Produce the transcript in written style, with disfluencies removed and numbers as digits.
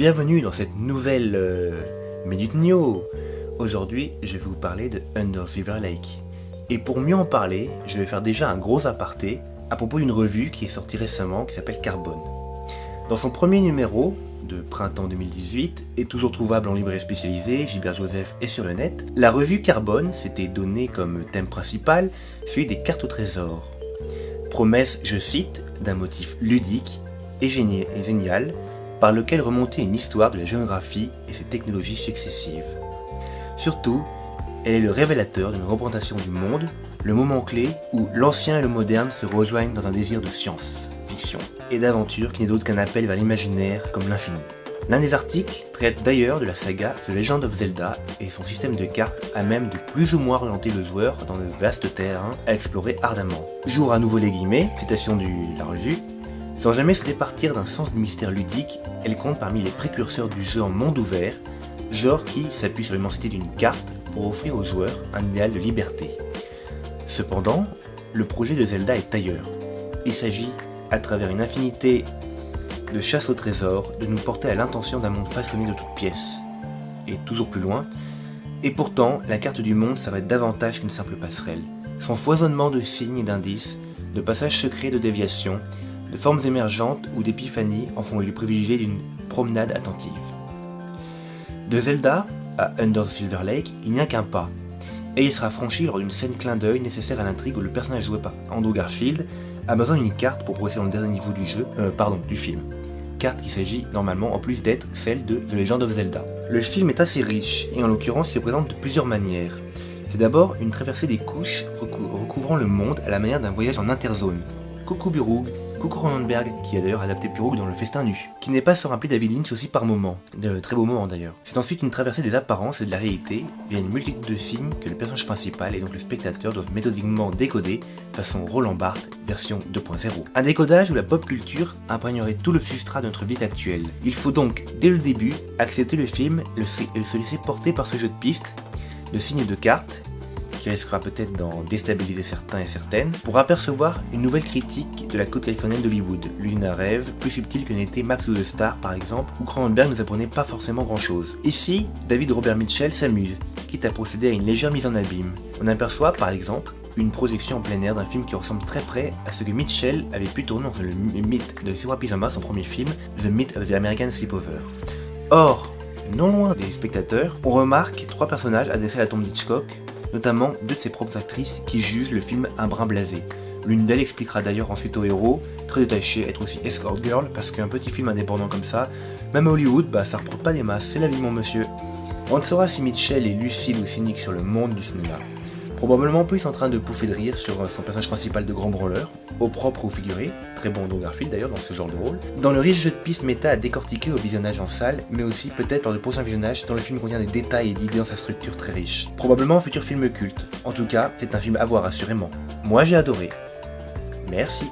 Bienvenue dans cette nouvelle Minute Nio. Aujourd'hui, je vais vous parler de Under Silver Lake. Et pour mieux en parler, je vais faire déjà un gros aparté à propos d'une revue qui est sortie récemment qui s'appelle Carbone. Dans son premier numéro, de printemps 2018, et toujours trouvable en librairie spécialisée, Gilbert Joseph et sur le net, la revue Carbone s'était donnée comme thème principal celui des cartes au trésor. Promesse, je cite, d'un motif ludique et génial, par lequel remontait une histoire de la géographie et ses technologies successives. Surtout, elle est le révélateur d'une représentation du monde, le moment clé où l'ancien et le moderne se rejoignent dans un désir de science, fiction et d'aventure qui n'est d'autre qu'un appel vers l'imaginaire comme l'infini. L'un des articles traite d'ailleurs de la saga The Legend of Zelda et son système de cartes à même de plus ou moins orienter le joueur dans de vastes terrains à explorer ardemment. J'ouvre à nouveau les guillemets, citation de la revue. Sans jamais se départir d'un sens du mystère ludique, elle compte parmi les précurseurs du jeu en monde ouvert, genre qui s'appuie sur l'immensité d'une carte pour offrir aux joueurs un idéal de liberté. Cependant, le projet de Zelda est ailleurs. Il s'agit, à travers une infinité de chasse au trésor, de nous porter à l'intention d'un monde façonné de toutes pièces, et toujours plus loin. Et pourtant, la carte du monde s'arrête davantage qu'une simple passerelle. Son foisonnement de signes et d'indices, de passages secrets de déviations, de formes émergentes ou d'épiphanies en font le lieu privilégié d'une promenade attentive. De Zelda à Under Silver Lake, il n'y a qu'un pas, et il sera franchi lors d'une scène clin d'œil nécessaire à l'intrigue où le personnage joué par Andrew Garfield a besoin d'une carte pour progresser dans le dernier niveau du film. Carte qui s'agit normalement en plus d'être celle de The Legend of Zelda. Le film est assez riche, et en l'occurrence il se présente de plusieurs manières. C'est d'abord une traversée des couches recouvrant le monde à la manière d'un voyage en interzone. Coucou Burug, coucou Cronenberg, qui a d'ailleurs adapté Burug dans Le Festin nu, qui n'est pas sans rappeler David Lynch aussi par moments, de très beaux moments d'ailleurs. C'est ensuite une traversée des apparences et de la réalité, via une multitude de signes que le personnage principal et donc le spectateur doivent méthodiquement décoder, façon Roland Barthes, version 2.0. Un décodage où la pop culture imprégnerait tout le substrat de notre vie actuelle. Il faut donc, dès le début, accepter le film et se laisser porter par ce jeu de pistes, de signes de cartes, qui risquera peut-être d'en déstabiliser certains et certaines, pour apercevoir une nouvelle critique de la côte californienne d'Hollywood, l'usine à rêve, plus subtile que n'était Maps of the Star par exemple, où Cronenberg nous apprenait pas forcément grand chose. Ici, David Robert Mitchell s'amuse, quitte à procéder à une légère mise en abîme. On aperçoit par exemple une projection en plein air d'un film qui ressemble très près à ce que Mitchell avait pu tourner dans le mythe de Sarah Pyjama, son premier film, The Myth of the American Sleepover. Or, non loin des spectateurs, on remarque trois personnages adressés à la tombe d'Hitchcock, notamment deux de ses propres actrices qui jugent le film un brin blasé. L'une d'elles expliquera d'ailleurs ensuite au héros, très détaché, être aussi escort girl, parce qu'un petit film indépendant comme ça, même à Hollywood, ça reprend pas des masses, c'est la vie mon monsieur. On ne saura si Mitchell est lucide ou cynique sur le monde du cinéma. Probablement plus en train de pouffer de rire sur son personnage principal de grand branleur, au propre ou figuré, très bon Andrew Garfield d'ailleurs dans ce genre de rôle, dans le riche jeu de pistes méta à décortiquer au visionnage en salle, mais aussi peut-être lors de prochains visionnages dont le film contient des détails et d'idées dans sa structure très riche. Probablement un futur film culte. En tout cas, c'est un film à voir assurément. Moi j'ai adoré. Merci.